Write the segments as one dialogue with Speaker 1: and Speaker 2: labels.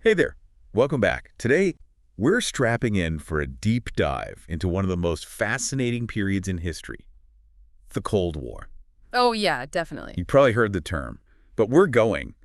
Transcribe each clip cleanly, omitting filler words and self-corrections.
Speaker 1: Hey there, welcome back. Today, we're strapping in for a deep dive into one of the most fascinating periods in history, the Cold War.
Speaker 2: Oh, yeah, definitely.
Speaker 1: You probably heard the term, but we're going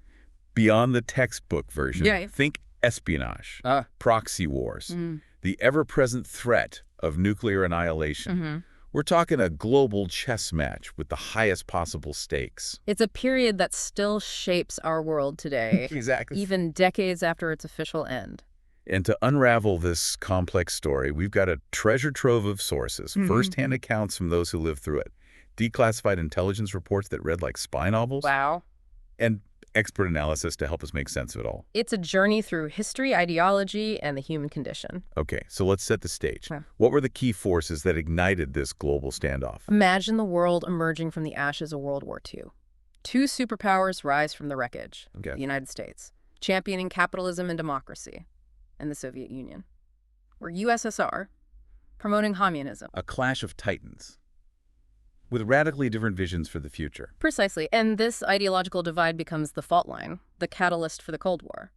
Speaker 1: beyond the textbook version.
Speaker 2: Yeah.
Speaker 1: Think espionage, proxy wars,
Speaker 2: Mm.
Speaker 1: the ever-present threat of nuclear annihilation.
Speaker 2: hmm
Speaker 1: We're talking a global chess match with the highest possible stakes.
Speaker 2: It's a period that still shapes our world today,
Speaker 1: Exactly.
Speaker 2: even decades after its official end.
Speaker 1: And to unravel this complex story, we've got a treasure trove of sources, first-hand accounts from those who lived through it, declassified intelligence reports that read like spy novels,
Speaker 2: Wow.
Speaker 1: and expert analysis to help us make sense of it all.
Speaker 2: It's a journey through history, ideology, and the human condition.
Speaker 1: Okay, so let's set the stage.
Speaker 2: Yeah.
Speaker 1: What were the key forces that ignited this global standoff?
Speaker 2: Imagine the world emerging from the ashes of World War II. Two superpowers rise from the wreckage.
Speaker 1: Okay.
Speaker 2: The United States, championing capitalism and democracy, and the Soviet Union, or USSR, promoting communism.
Speaker 1: A clash of titans with radically different visions for the future.
Speaker 2: Precisely, and this ideological divide becomes the fault line, the catalyst for the Cold War.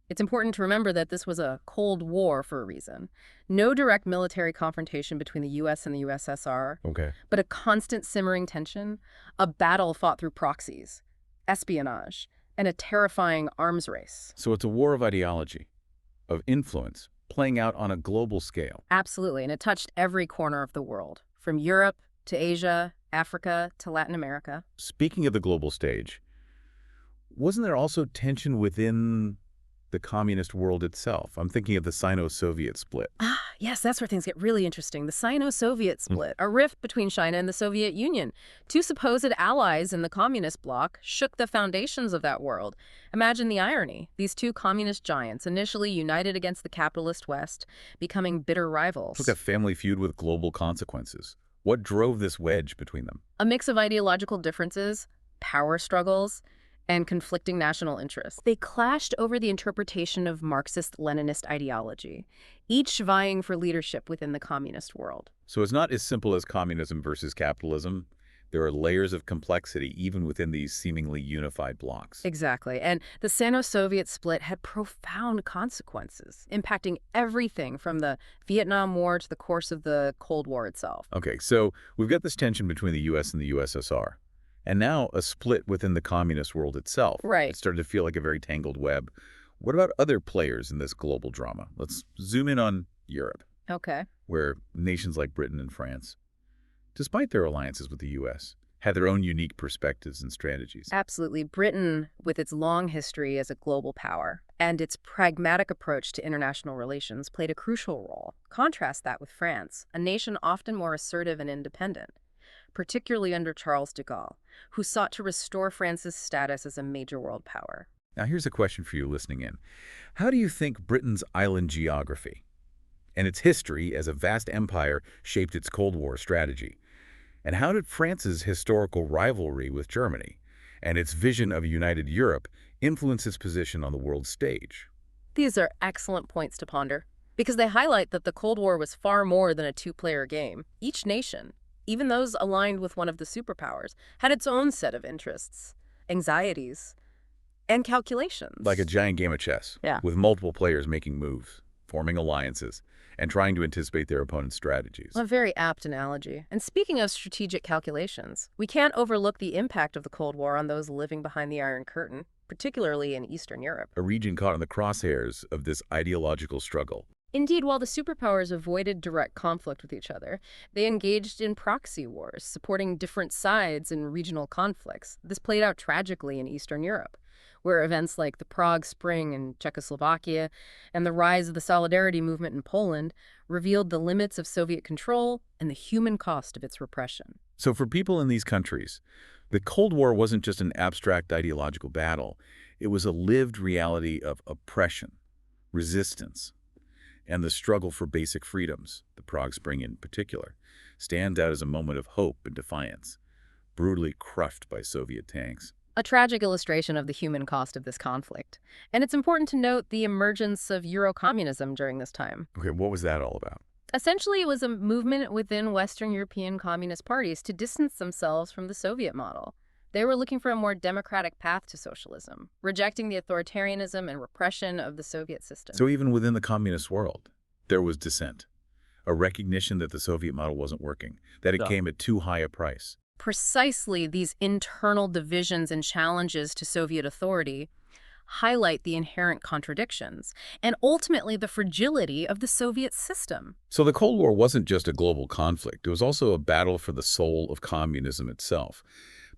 Speaker 2: It's important to remember that this was a Cold War for a reason. No direct military confrontation between the US and the USSR,
Speaker 1: Okay.
Speaker 2: but a constant simmering tension, a battle fought through proxies, espionage, and a terrifying arms race.
Speaker 1: So it's a war of ideology, of influence, playing out on a global scale.
Speaker 2: Absolutely, and it touched every corner of the world, from Europe to Asia, Africa to Latin America.
Speaker 1: Speaking of the global stage, wasn't there also tension within the communist world itself? I'm thinking of the Sino-Soviet split.
Speaker 2: Yes, that's where things get really interesting. The Sino-Soviet split, a rift between China and the Soviet Union. Two supposed allies in the communist bloc shook the foundations of that world. Imagine the irony. These two communist giants, initially united against the capitalist West, becoming bitter rivals.
Speaker 1: It's like a family feud with global consequences. What drove this wedge between them?
Speaker 2: A mix of ideological differences, power struggles, and conflicting national interests. They clashed over the interpretation of Marxist-Leninist ideology, each vying for leadership within the communist world.
Speaker 1: So it's not as simple as communism versus capitalism. There are layers of complexity even within these seemingly unified blocs.
Speaker 2: Exactly. And the Sino-Soviet split had profound consequences, impacting everything from the Vietnam War to the course of the Cold War itself.
Speaker 1: Okay, so we've got this tension between the US and the USSR, and now a split within the communist world itself.
Speaker 2: Right.
Speaker 1: It started to feel like a very tangled web. What about other players in this global drama? Let's zoom in on Europe,
Speaker 2: Okay.
Speaker 1: where nations like Britain and France, despite their alliances with the US, had their own unique perspectives and strategies.
Speaker 2: Absolutely. Britain, with its long history as a global power and its pragmatic approach to international relations, played a crucial role. Contrast that with France, a nation often more assertive and independent, particularly under Charles de Gaulle, who sought to restore France's status as a major world power.
Speaker 1: Now here's a question for you listening in. How do you think Britain's island geography and its history as a vast empire shaped its Cold War strategy? And how did France's historical rivalry with Germany and its vision of a united Europe influence its position on the world stage?
Speaker 2: These are excellent points to ponder, because they highlight that the Cold War was far more than a two-player game. Each nation, even those aligned with one of the superpowers, had its own set of interests, anxieties, and calculations.
Speaker 1: Like a giant game of chess,
Speaker 2: Yeah.
Speaker 1: with multiple players making moves, forming alliances, and trying to anticipate their opponent's strategies.
Speaker 2: A very apt analogy. And speaking of strategic calculations, we can't overlook the impact of the Cold War on those living behind the Iron Curtain, particularly in Eastern Europe.
Speaker 1: A region caught in the crosshairs of this ideological struggle.
Speaker 2: Indeed, while the superpowers avoided direct conflict with each other, they engaged in proxy wars, supporting different sides in regional conflicts. This played out tragically in Eastern Europe, where events like the Prague Spring in Czechoslovakia and the rise of the Solidarity movement in Poland revealed the limits of Soviet control and the human cost of its repression.
Speaker 1: So for people in these countries, the Cold War wasn't just an abstract ideological battle. It was a lived reality of oppression, resistance, and the struggle for basic freedoms. The Prague Spring in particular stands out as a moment of hope and defiance, brutally crushed by Soviet tanks.
Speaker 2: A tragic illustration of the human cost of this conflict. And it's important to note the emergence of Eurocommunism during this time.
Speaker 1: Okay, what was that all about?
Speaker 2: Essentially, it was a movement within Western European communist parties to distance themselves from the Soviet model. They were looking for a more democratic path to socialism, rejecting the authoritarianism and repression of the Soviet system.
Speaker 1: So even within the communist world, there was dissent, a recognition that the Soviet model wasn't working, that it came at too high a price.
Speaker 2: Precisely these internal divisions and challenges to Soviet authority highlight the inherent contradictions and ultimately the fragility of the Soviet system.
Speaker 1: So the Cold War wasn't just a global conflict. It was also a battle for the soul of communism itself.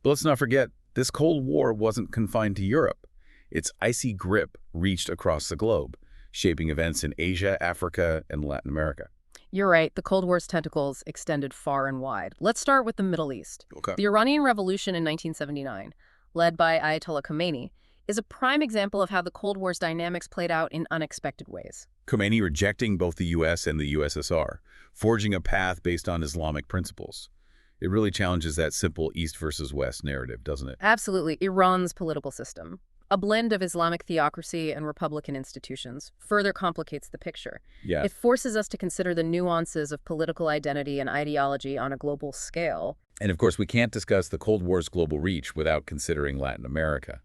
Speaker 1: But let's not forget, this Cold War wasn't confined to Europe. Its icy grip reached across the globe, shaping events in Asia, Africa, and Latin America.
Speaker 2: You're right, the Cold War's tentacles extended far and wide. Let's start with the Middle East.
Speaker 1: Okay.
Speaker 2: The Iranian Revolution in 1979, led by Ayatollah Khomeini, is a prime example of how the Cold War's dynamics played out in unexpected ways.
Speaker 1: Khomeini rejecting both the US and the USSR, forging a path based on Islamic principles. It really challenges that simple East versus West narrative, doesn't it?
Speaker 2: Absolutely. Iran's political system, a blend of Islamic theocracy and republican institutions, further complicates the picture.
Speaker 1: Yeah.
Speaker 2: It forces us to consider the nuances of political identity and ideology on a global scale.
Speaker 1: And of course, we can't discuss the Cold War's global reach without considering Latin America.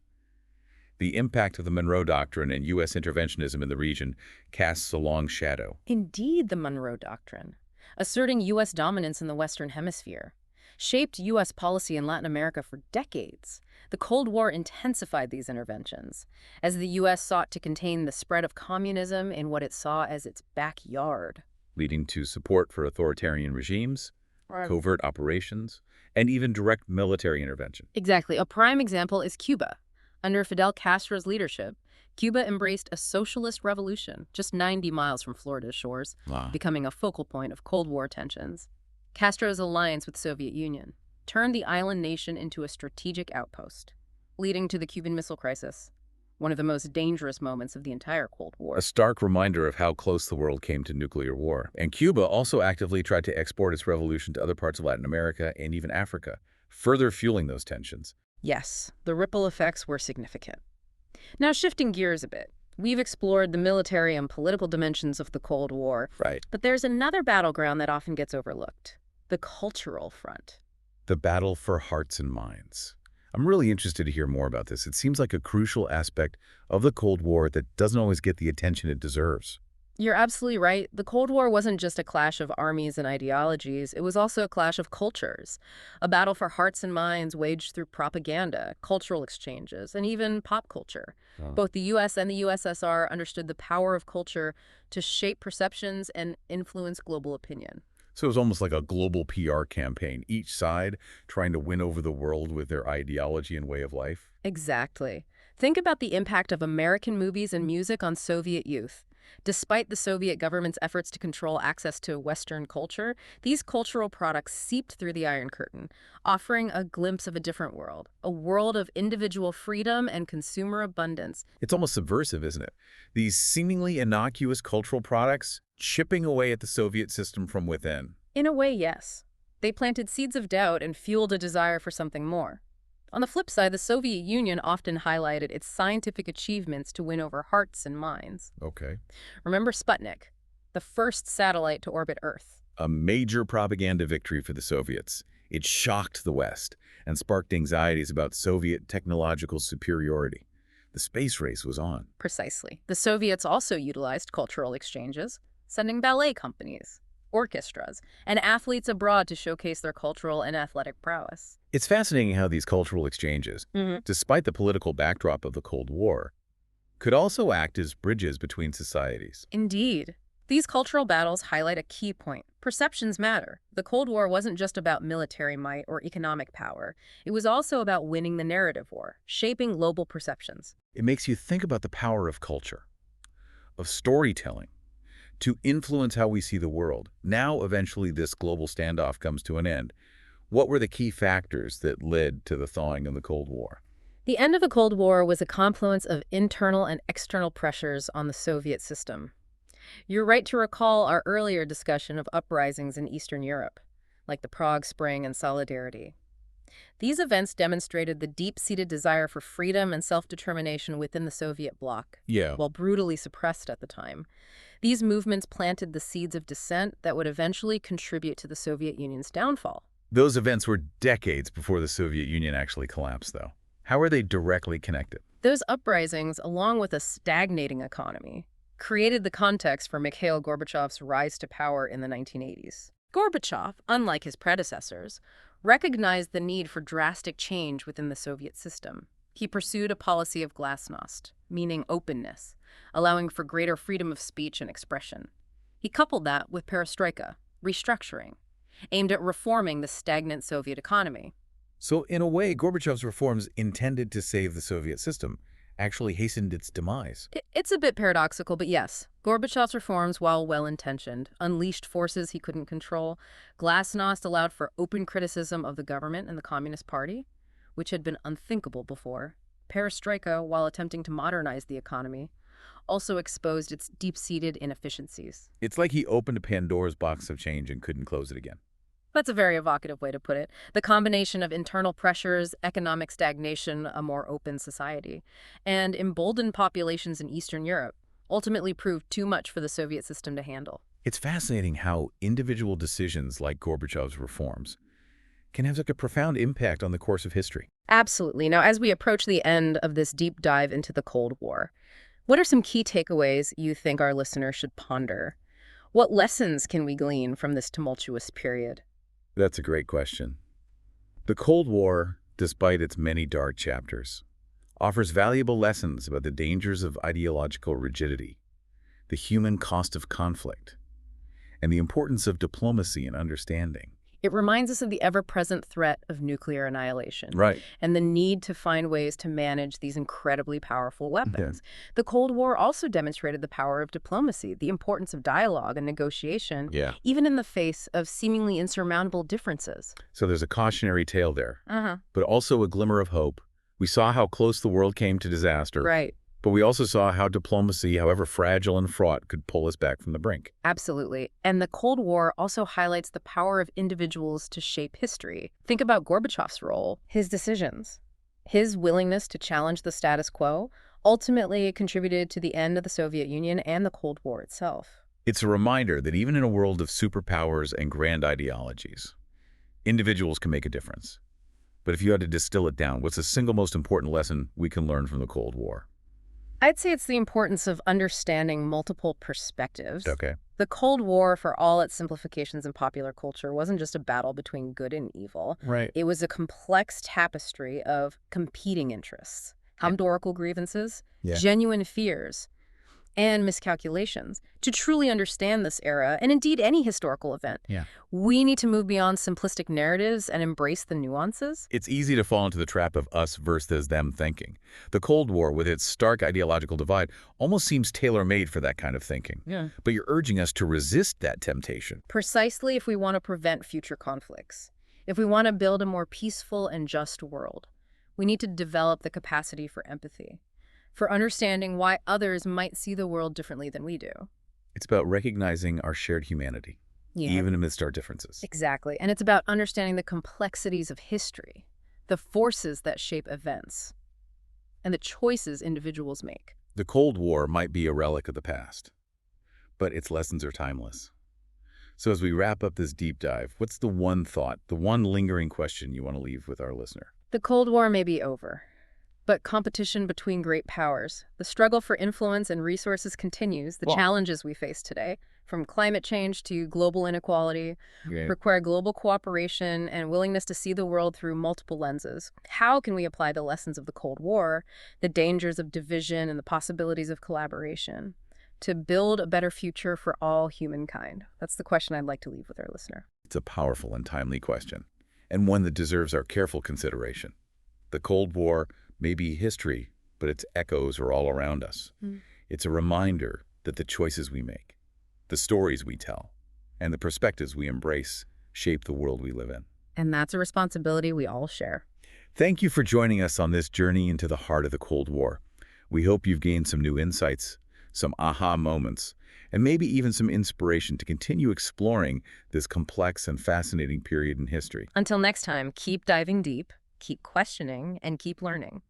Speaker 1: The impact of the Monroe Doctrine and U.S. interventionism in the region casts a long shadow.
Speaker 2: Indeed, the Monroe Doctrine, asserting U.S. dominance in the Western Hemisphere, shaped U.S. policy in Latin America for decades. The Cold War intensified these interventions, as the U.S. sought to contain the spread of communism in what it saw as its backyard,
Speaker 1: Leading to support for authoritarian regimes, covert operations, and even direct military intervention.
Speaker 2: Exactly. A prime example is Cuba. Under Fidel Castro's leadership, Cuba embraced a socialist revolution just 90 miles from Florida's shores,
Speaker 1: Wow.
Speaker 2: becoming a focal point of Cold War tensions. Castro's alliance with the Soviet Union turned the island nation into a strategic outpost, leading to the Cuban Missile Crisis, one of the most dangerous moments of the entire Cold War.
Speaker 1: A stark reminder of how close the world came to nuclear war. And Cuba also actively tried to export its revolution to other parts of Latin America and even Africa, further fueling those tensions.
Speaker 2: Yes, the ripple effects were significant. Now, shifting gears a bit, we've explored the military and political dimensions of the Cold War,
Speaker 1: Right.
Speaker 2: but there's another battleground that often gets overlooked: the cultural front.
Speaker 1: The battle for hearts and minds. I'm really interested to hear more about this. It seems like a crucial aspect of the Cold War that doesn't always get the attention it deserves.
Speaker 2: You're absolutely right. The Cold War wasn't just a clash of armies and ideologies. It was also a clash of cultures, a battle for hearts and minds waged through propaganda, cultural exchanges, and even pop culture. Both the US and the USSR understood the power of culture to shape perceptions and influence global opinion.
Speaker 1: So it was almost like a global PR campaign, each side trying to win over the world with their ideology and way of life.
Speaker 2: Exactly. Think about the impact of American movies and music on Soviet youth. Despite the Soviet government's efforts to control access to Western culture, these cultural products seeped through the Iron Curtain, offering a glimpse of a different world, a world of individual freedom and consumer abundance.
Speaker 1: It's almost subversive, isn't it? These seemingly innocuous cultural products chipping away at the Soviet system from within.
Speaker 2: In a way, yes. They planted seeds of doubt and fueled a desire for something more. On the flip side, the Soviet Union often highlighted its scientific achievements to win over hearts and minds.
Speaker 1: Okay.
Speaker 2: Remember Sputnik, the first satellite to orbit Earth?
Speaker 1: A major propaganda victory for the Soviets. It shocked the West and sparked anxieties about Soviet technological superiority. The space race was on.
Speaker 2: Precisely. The Soviets also utilized cultural exchanges, sending ballet companies, orchestras, and athletes abroad to showcase their cultural and athletic prowess.
Speaker 1: It's fascinating how these cultural exchanges, despite the political backdrop of the Cold War, could also act as bridges between societies.
Speaker 2: Indeed. These cultural battles highlight a key point. Perceptions matter. The Cold War wasn't just about military might or economic power. It was also about winning the narrative war, shaping global perceptions.
Speaker 1: It makes you think about the power of culture, of storytelling, to influence how we see the world. Now, eventually, this global standoff comes to an end. What were the key factors that led to the thawing of the Cold War?
Speaker 2: The end of the Cold War was a confluence of internal and external pressures on the Soviet system. You're right to recall our earlier discussion of uprisings in Eastern Europe, like the Prague Spring and Solidarity. These events demonstrated the deep-seated desire for freedom and self-determination within the Soviet bloc, while brutally suppressed at the time. These movements planted the seeds of dissent that would eventually contribute to the Soviet Union's downfall.
Speaker 1: Those events were decades before the Soviet Union actually collapsed, though. How are they directly connected?
Speaker 2: Those uprisings, along with a stagnating economy, created the context for Mikhail Gorbachev's rise to power in the 1980s. Gorbachev, unlike his predecessors, recognized the need for drastic change within the Soviet system. He pursued a policy of glasnost, meaning openness, allowing for greater freedom of speech and expression. He coupled that with perestroika, restructuring, aimed at reforming the stagnant Soviet economy.
Speaker 1: So, in a way, Gorbachev's reforms intended to save the Soviet system actually hastened its demise.
Speaker 2: It's a bit paradoxical, but yes, Gorbachev's reforms, while well-intentioned, unleashed forces he couldn't control. Glasnost allowed for open criticism of the government and the Communist Party, which had been unthinkable before. Perestroika, while attempting to modernize the economy, also exposed its deep-seated inefficiencies.
Speaker 1: It's like he opened a Pandora's box of change and couldn't close it again.
Speaker 2: That's a very evocative way to put it. The combination of internal pressures, economic stagnation, a more open society, and emboldened populations in Eastern Europe ultimately proved too much for the Soviet system to handle.
Speaker 1: It's fascinating how individual decisions like Gorbachev's reforms can have such a profound impact on the course of history.
Speaker 2: Absolutely. Now, as we approach the end of this deep dive into the Cold War, what are some key takeaways you think our listeners should ponder? What lessons can we glean from this tumultuous period?
Speaker 1: That's a great question. The Cold War, despite its many dark chapters, offers valuable lessons about the dangers of ideological rigidity, the human cost of conflict, and the importance of diplomacy and understanding.
Speaker 2: It reminds us of the ever-present threat of nuclear annihilation.
Speaker 1: Right.
Speaker 2: And the need to find ways to manage these incredibly powerful weapons. The Cold War also demonstrated the power of diplomacy, the importance of dialogue and negotiation, even in the face of seemingly insurmountable differences.
Speaker 1: So there's a cautionary tale there, but also a glimmer of hope. We saw how close the world came to disaster.
Speaker 2: Right.
Speaker 1: But we also saw how diplomacy, however fragile and fraught, could pull us back from the brink.
Speaker 2: Absolutely. And the Cold War also highlights the power of individuals to shape history. Think about Gorbachev's role, his decisions. His willingness to challenge the status quo ultimately contributed to the end of the Soviet Union and the Cold War itself.
Speaker 1: It's a reminder that even in a world of superpowers and grand ideologies, individuals can make a difference. But if you had to distill it down, what's the single most important lesson we can learn from the Cold War?
Speaker 2: I'd say it's the importance of understanding multiple perspectives.
Speaker 1: Okay.
Speaker 2: The Cold War, for all its simplifications in popular culture, wasn't just a battle between good and evil.
Speaker 1: Right.
Speaker 2: It was a complex tapestry of competing interests, historical grievances, genuine fears, and miscalculations. To truly understand this era, and indeed any historical event, we need to move beyond simplistic narratives and embrace the nuances.
Speaker 1: It's easy to fall into the trap of us versus them thinking. The Cold War, with its stark ideological divide, almost seems tailor-made for that kind of thinking. But you're urging us to resist that temptation.
Speaker 2: Precisely if we want to prevent future conflicts. If we want to build a more peaceful and just world, we need to develop the capacity for empathy, for understanding why others might see the world differently than we do.
Speaker 1: It's about recognizing our shared humanity, even amidst our differences.
Speaker 2: Exactly. And it's about understanding the complexities of history, the forces that shape events, and the choices individuals make.
Speaker 1: The Cold War might be a relic of the past, but its lessons are timeless. So as we wrap up this deep dive, what's the one thought, the one lingering question you want to leave with our listener?
Speaker 2: The Cold War may be over, but competition between great powers, the struggle for influence and resources continues. The challenges we face today, from climate change to global inequality, require global cooperation and willingness to see the world through multiple lenses. How can we apply the lessons of the Cold War, the dangers of division and the possibilities of collaboration, to build a better future for all humankind? That's the question I'd like to leave with our listener.
Speaker 1: It's a powerful and timely question, and one that deserves our careful consideration. The Cold War may be history, but its echoes are all around us. It's a reminder that the choices we make, the stories we tell, and the perspectives we embrace shape the world we live in.
Speaker 2: And that's a responsibility we all share.
Speaker 1: Thank you for joining us on this journey into the heart of the Cold War. We hope you've gained some new insights, some aha moments, and maybe even some inspiration to continue exploring this complex and fascinating period in history.
Speaker 2: Until next time, keep diving deep, keep questioning, and keep learning.